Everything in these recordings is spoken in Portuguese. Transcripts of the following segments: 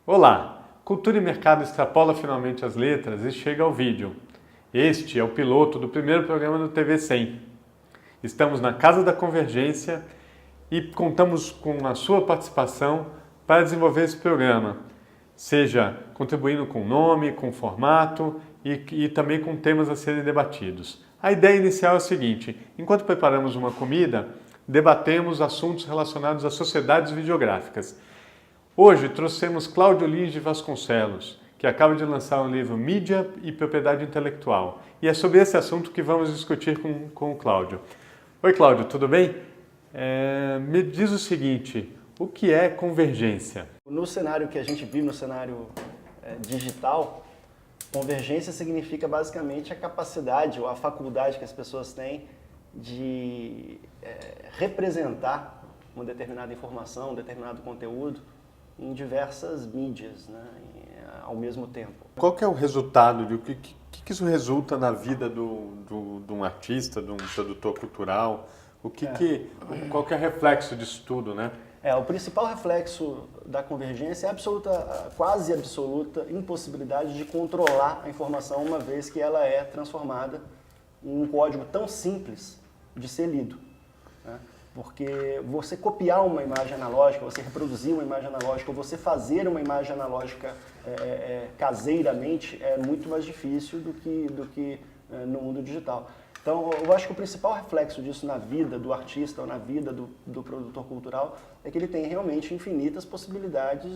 Olá! Cultura e mercado extrapola finalmente as letras e chega ao vídeo. Este é o piloto do primeiro programa do TV 100. Estamos na Casa da Convergência e contamos com a sua participação para desenvolver esse programa, seja contribuindo com nome, com formato e também com temas a serem debatidos. A ideia inicial é a seguinte: enquanto preparamos uma comida, debatemos assuntos relacionados às sociedades videográficas. Hoje trouxemos Cláudio Lins de Vasconcelos, que acaba de lançar um livro Mídia e Propriedade Intelectual. E é sobre esse assunto que vamos discutir com o Cláudio. Oi Cláudio, tudo bem? Me diz o seguinte, o que é convergência? No cenário que a gente vive, no cenário digital, convergência significa basicamente a capacidade ou a faculdade que as pessoas têm de representar uma determinada informação, um determinado conteúdo em diversas mídias, né, ao mesmo tempo. Qual que é o resultado, o que isso resulta na vida de um artista, de um produtor cultural? Qual que é o reflexo disso tudo, né? O principal reflexo da convergência é a quase absoluta impossibilidade de controlar a informação uma vez que ela é transformada em um código tão simples de ser lido, né? Porque você copiar uma imagem analógica, você reproduzir uma imagem analógica, ou você fazer uma imagem analógica caseiramente é muito mais difícil do que no mundo digital. Então, eu acho que o principal reflexo disso na vida do artista ou na vida do produtor cultural é que ele tem realmente infinitas possibilidades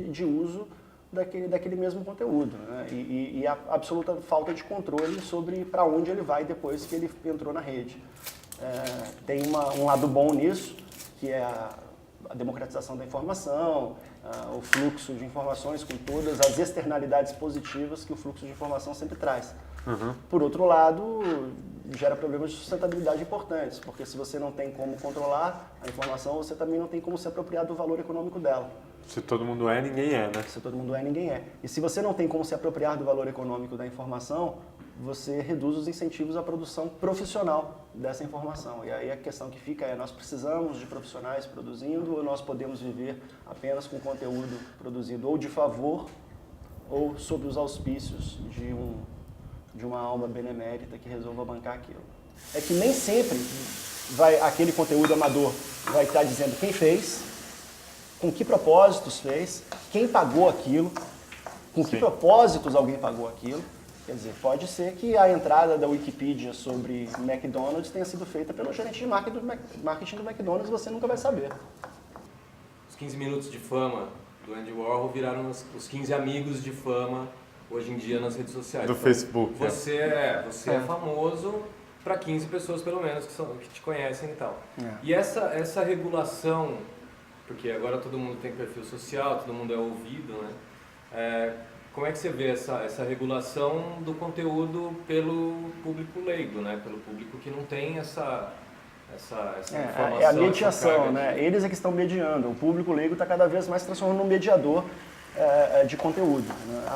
de uso daquele mesmo conteúdo, né? E a absoluta falta de controle sobre para onde ele vai depois que ele entrou na rede. Tem um lado bom nisso, que é a democratização da informação, o fluxo de informações com todas as externalidades positivas que o fluxo de informação sempre traz. Uhum. Por outro lado, gera problemas de sustentabilidade importantes, porque se você não tem como controlar a informação, você também não tem como se apropriar do valor econômico dela. Se todo mundo é, ninguém é, né? Se todo mundo é, ninguém é. E se você não tem como se apropriar do valor econômico da informação, você reduz os incentivos à produção profissional dessa informação. E aí a questão que fica é, nós precisamos de profissionais produzindo ou nós podemos viver apenas com conteúdo produzido ou de favor ou sob os auspícios de uma alma benemérita que resolva bancar aquilo. É que nem sempre aquele conteúdo amador vai estar dizendo quem fez, com que propósitos fez, quem pagou aquilo, com que propósitos alguém pagou aquilo. Quer dizer, pode ser que a entrada da Wikipedia sobre McDonald's tenha sido feita pelo gerente de marketing do McDonald's e você nunca vai saber. Os 15 minutos de fama do Andy Warhol viraram os 15 amigos de fama hoje em dia nas redes sociais. Do então, Facebook. Você é famoso para 15 pessoas pelo menos que te conhecem e tal. E essa regulação, porque agora todo mundo tem perfil social, todo mundo é ouvido, né? Como é que você vê essa regulação do conteúdo pelo público leigo, né? Pelo público que não tem essa informação? É a mediação, né? Eles é que estão mediando. O público leigo está cada vez mais se transformando num mediador de conteúdo.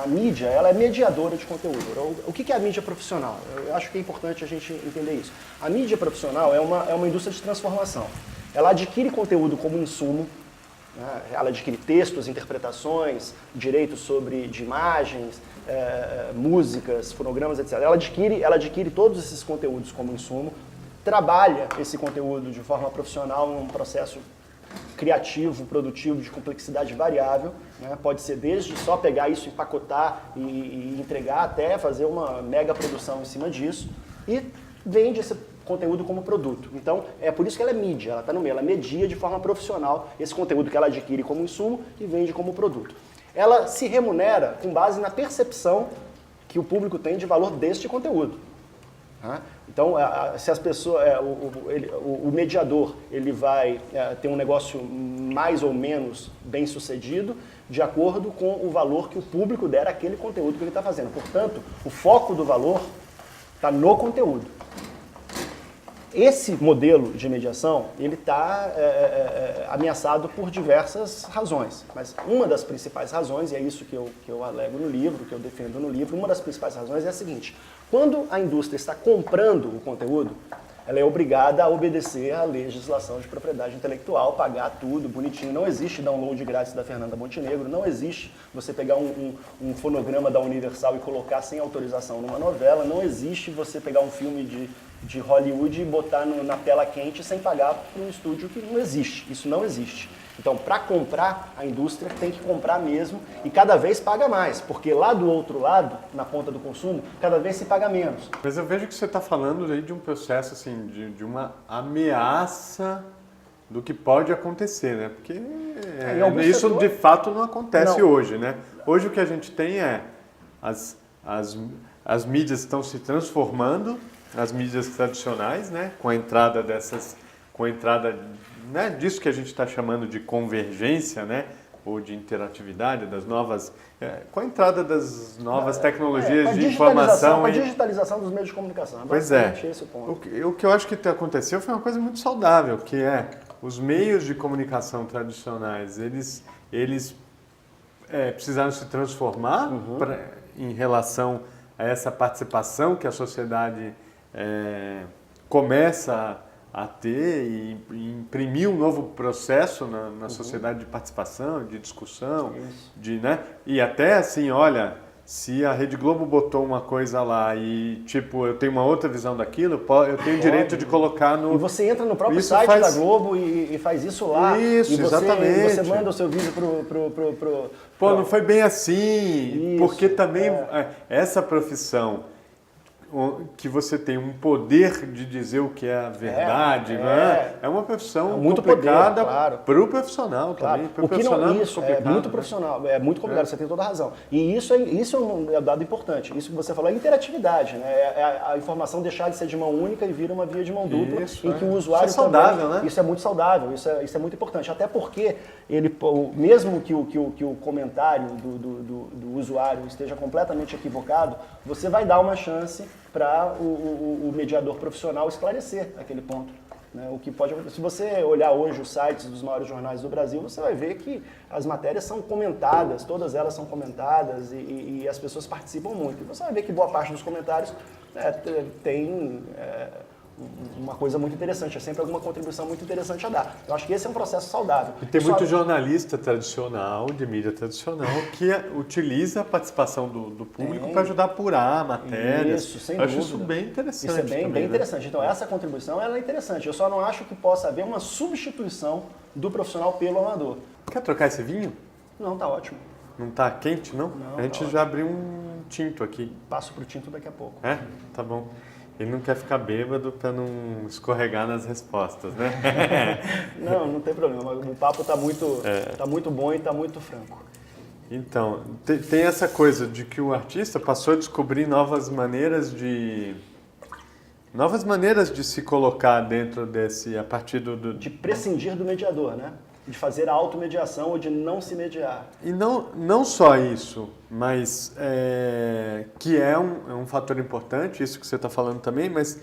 A mídia, ela é mediadora de conteúdo. O que é a mídia profissional? Eu acho que é importante a gente entender isso. A mídia profissional é uma indústria de transformação. Ela adquire conteúdo como insumo, né? Ela adquire textos, interpretações, direitos de imagens, músicas, fonogramas, etc. Ela adquire todos esses conteúdos como insumo, trabalha esse conteúdo de forma profissional num processo criativo, produtivo, de complexidade variável, né? Pode ser desde só pegar isso, empacotar e entregar, até fazer uma mega produção em cima disso e vende esse conteúdo como produto. Então, é por isso que ela é mídia, ela está no meio, ela media de forma profissional esse conteúdo que ela adquire como insumo e vende como produto. Ela se remunera com base na percepção que o público tem de valor deste conteúdo. Então, se as pessoas, o mediador ele vai ter um negócio mais ou menos bem sucedido de acordo com o valor que o público der àquele conteúdo que ele está fazendo. Portanto, o foco do valor está no conteúdo. Esse modelo de mediação ele está ameaçado por diversas razões, mas uma das principais razões, e é isso que eu alego no livro, que eu defendo no livro, uma das principais razões é a seguinte: quando a indústria está comprando o conteúdo, ela é obrigada a obedecer à legislação de propriedade intelectual, pagar tudo bonitinho. Não existe download grátis da Fernanda Montenegro, não existe você pegar um fonograma da Universal e colocar sem autorização numa novela, não existe você pegar um filme de Hollywood e botar na tela quente sem pagar para um estúdio, que não existe, isso não existe. Então, para comprar, a indústria tem que comprar mesmo e cada vez paga mais, porque lá do outro lado, na ponta do consumo, cada vez se paga menos. Mas eu vejo que você está falando aí de um processo assim, de uma ameaça do que pode acontecer, né? Porque isso setor... de fato não acontece hoje, né? Hoje o que a gente tem é as mídias estão se transformando, as mídias tradicionais, né? Com a entrada né, disso que a gente está chamando de convergência, né, ou de interatividade, das novas, com a entrada das novas tecnologias de informação. Com a digitalização dos meios de comunicação. Pois é. Esse o ponto. O que eu acho que aconteceu foi uma coisa muito saudável, que é os meios de comunicação tradicionais, eles precisaram se transformar em relação a essa participação que a sociedade começa a ter e imprimir um novo processo na sociedade de participação, de discussão, né? E até assim, olha, se a Rede Globo botou uma coisa lá e tipo, eu tenho uma outra visão daquilo, eu tenho direito de colocar no... E você entra no próprio site da Globo e faz isso lá. Isso, e exatamente. Você manda o seu vídeo Pô, não foi bem assim, porque também essa profissão que você tem um poder de dizer o que é a verdade, né? É uma profissão muito complicada para o profissional também. O que não, isso é muito profissional, é muito complicado, você tem toda a razão. E isso é um dado importante. Isso que você falou é interatividade, né? É a informação deixar de ser de mão única e vir uma via de mão dupla, em que o usuário isso é saudável, também, né? Isso é muito saudável, isso é muito importante. Até porque mesmo que o comentário do usuário esteja completamente equivocado, você vai dar uma chance para o mediador profissional esclarecer aquele ponto. Né? O que pode acontecer. Se você olhar hoje os sites dos maiores jornais do Brasil, você vai ver que as matérias são comentadas, todas elas são comentadas e as pessoas participam muito. E você vai ver que boa parte dos comentários tem uma coisa muito interessante, é sempre alguma contribuição muito interessante a dar. Eu acho que esse é um processo saudável. E tem muito jornalista tradicional, de mídia tradicional, que utiliza a participação do público para ajudar a apurar a matéria. Isso, sem dúvida. Eu acho isso bem interessante. Isso é bem né? interessante. Então, essa contribuição ela é interessante. Eu só não acho que possa haver uma substituição do profissional pelo amador. Quer trocar esse vinho? Não, tá ótimo. Não tá quente, não? Não, a gente já abriu um tinto aqui. Passo pro tinto daqui a pouco. É? Tá bom. Ele não quer ficar bêbado para não escorregar nas respostas, né? Não tem problema. O papo tá muito bom e tá muito franco. Então, tem essa coisa de que o artista passou a descobrir novas maneiras de se colocar dentro desse, a partir de prescindir do mediador, né? De fazer a automediação ou de não se mediar. E não só isso, mas que é um fator importante, isso que você está falando também, mas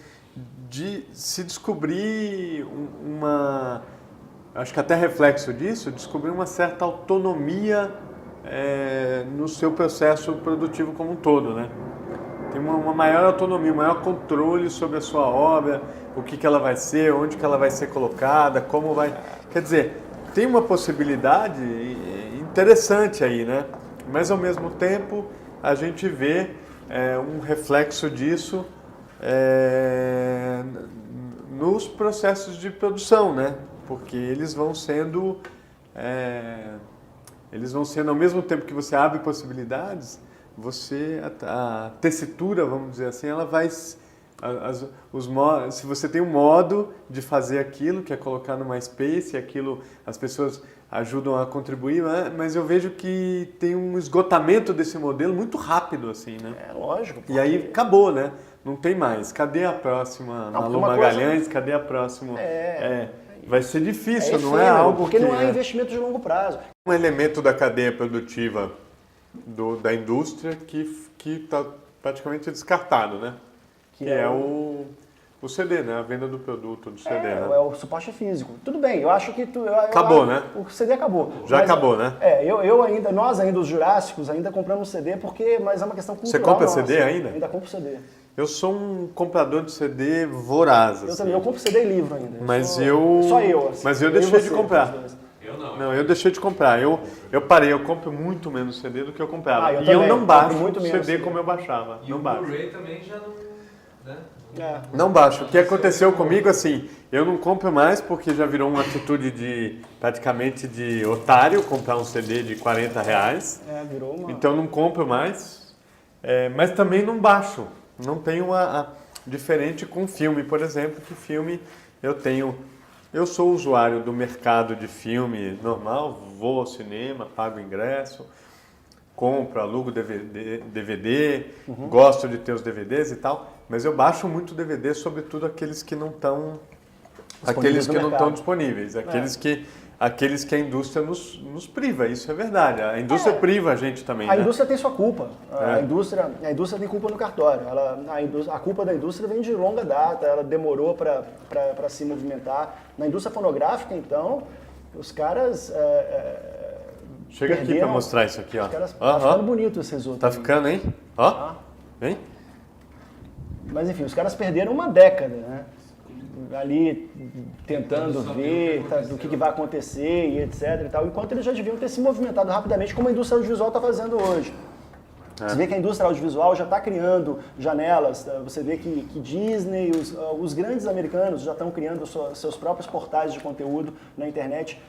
de se descobrir acho que até reflexo disso, descobrir uma certa autonomia no seu processo produtivo como um todo, né? Tem uma maior autonomia, um maior controle sobre a sua obra, o que ela vai ser, onde que ela vai ser colocada, como vai... Quer dizer, tem uma possibilidade interessante aí, né? Mas, ao mesmo tempo, a gente vê um reflexo disso nos processos de produção, né? Porque eles vão sendo, ao mesmo tempo que você abre possibilidades, a tessitura, vamos dizer assim, ela vai... se você tem um modo de fazer aquilo, que é colocar no MySpace, aquilo as pessoas ajudam a contribuir, né? Mas eu vejo que tem um esgotamento desse modelo muito rápido, assim, né? É lógico. Porque... E aí acabou, né? Não tem mais. Cadê a próxima Malu Magalhães? Cadê a próxima? Vai ser difícil, não é algo porque não é investimento de longo prazo. Um elemento da cadeia produtiva da indústria que está praticamente descartado, né? Que é o CD, né? A venda do produto do CD, né? É o suporte físico. Tudo bem, eu acho que... Acabou, né? O CD acabou. Acabou, né? Nós ainda, os Jurássicos, ainda compramos CD, mas é uma questão cultural. Você compra CD ainda? Ainda compro CD. Eu sou um comprador de CD voraz. Eu assim. também, eu compro CD e livro ainda. Mas eu... Só eu. Assim, mas eu deixei de comprar. Eu não. Não, eu deixei de comprar. Eu parei, eu compro muito menos CD do que eu comprava. Eu e também, eu não baixo muito menos CD como eu baixava. E não o baixo. Blu-ray também já não... Né? Não baixo. O que aconteceu comigo, assim, eu não compro mais porque já virou uma atitude de, praticamente de otário, comprar um CD de R$40. Virou uma... Então não compro mais, mas também não baixo. Não tenho diferente com filme, por exemplo, que filme eu sou usuário do mercado de filme normal, vou ao cinema, pago ingresso, compro, alugo DVD, gosto de ter os DVDs e tal, mas eu baixo muito DVD, sobretudo aqueles que não estão disponíveis, aqueles que a indústria nos priva, isso é verdade. A indústria priva a gente também. A indústria tem sua culpa. A indústria tem culpa no cartório. A culpa da indústria vem de longa data, ela demorou para se movimentar. Na indústria fonográfica, então, os caras. Chega aqui para mostrar isso aqui, ó. Tá ficando bonito esse risoto. Tá ficando, hein? Ó. Vem. Mas enfim, os caras perderam uma década, né? Ali tentando ver do que vai acontecer e etc e tal, enquanto eles já deviam ter se movimentado rapidamente como a indústria audiovisual está fazendo hoje. Você vê que a indústria audiovisual já está criando janelas, você vê que Disney, os grandes americanos já estão criando seus próprios portais de conteúdo na internet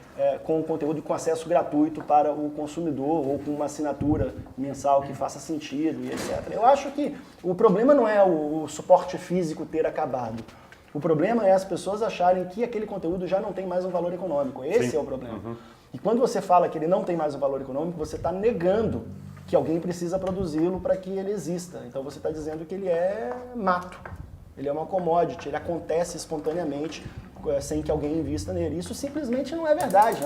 com conteúdo com acesso gratuito para o consumidor ou com uma assinatura mensal que faça sentido e etc. Eu acho que o problema não é o suporte físico ter acabado. O problema é as pessoas acharem que aquele conteúdo já não tem mais um valor econômico. Esse é o problema. E quando você fala que ele não tem mais um valor econômico, você está negando que alguém precisa produzi-lo para que ele exista. Então você está dizendo que ele é mato, ele é uma commodity, ele acontece espontaneamente sem que alguém invista nele. Isso simplesmente não é verdade,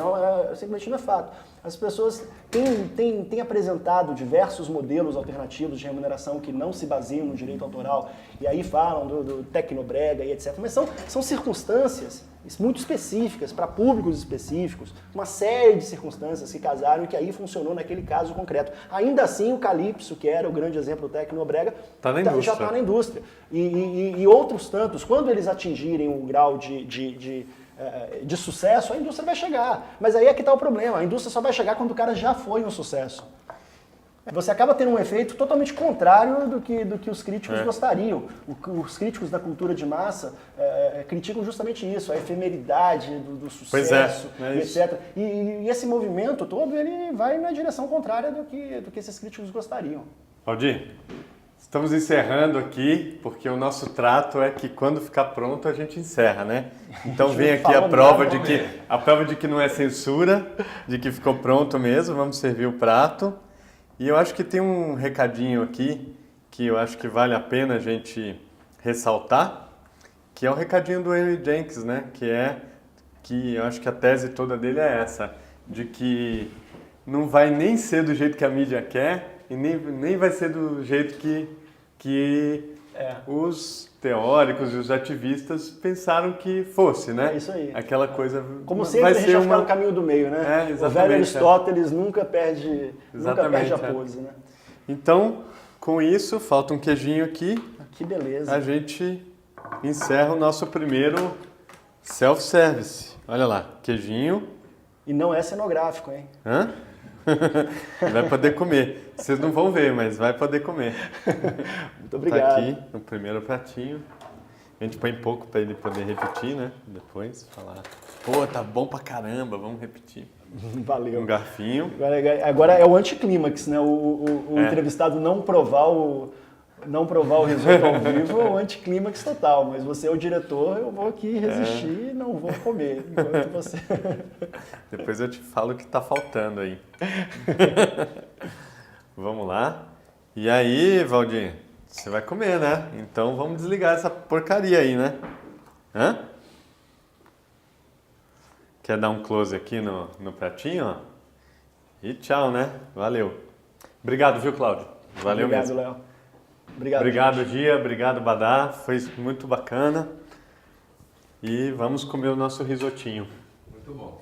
simplesmente não é fato. As pessoas têm apresentado diversos modelos alternativos de remuneração que não se baseiam no direito autoral, e aí falam do tecnobrega e etc. Mas são circunstâncias muito específicas, para públicos específicos, uma série de circunstâncias que casaram e que aí funcionou naquele caso concreto. Ainda assim, o Calypso, que era o grande exemplo do tecnobrega, já está na indústria. E outros tantos, quando eles atingirem o grau de sucesso, a indústria vai chegar. Mas aí é que está o problema, a indústria só vai chegar quando o cara já foi um sucesso. Você acaba tendo um efeito totalmente contrário do que os críticos gostariam. Os críticos da cultura de massa criticam justamente isso, a efemeridade do sucesso, etc. E esse movimento todo ele vai na direção contrária do que esses críticos gostariam. Aldir, estamos encerrando aqui, porque o nosso trato é que quando ficar pronto a gente encerra, né? Então vem aqui a prova de que não é censura, de que ficou pronto mesmo, vamos servir o prato. E eu acho que tem um recadinho aqui que eu acho que vale a pena a gente ressaltar, que é o recadinho do Henry Jenkins, né? Que eu acho que a tese toda dele é essa, de que não vai nem ser do jeito que a mídia quer e nem vai ser do jeito que os teóricos e os ativistas pensaram que fosse, né? É isso aí. Aquela coisa... Como sempre, a gente vai ficar no caminho do meio, né? O velho Aristóteles nunca perde a pose, né? Então, com isso, falta um queijinho aqui. Que beleza. A gente encerra o nosso primeiro self-service. Olha lá, queijinho. E não é cenográfico, hein? Hã? Vai poder comer. Vocês não vão ver, mas vai poder comer. Muito obrigado. Tá aqui no primeiro pratinho. A gente põe pouco para ele poder repetir, né? Depois falar, pô, tá bom pra caramba, vamos repetir. Valeu. Um garfinho. Agora é o anticlímax, né? O entrevistado não provar o risoto ao vivo é o anticlímax total, mas você é o diretor, eu vou aqui resistir e não vou comer, enquanto você... Depois eu te falo o que tá faltando aí. Vamos lá. E aí, Valdir, você vai comer, né? Então vamos desligar essa porcaria aí, né? Hã? Quer dar um close aqui no pratinho, ó? E tchau, né? Valeu. Obrigado, viu, Cláudio? Valeu mesmo. Obrigado, Léo. Obrigado, Gia. Obrigado, Badá. Foi muito bacana. E vamos comer o nosso risotinho. Muito bom.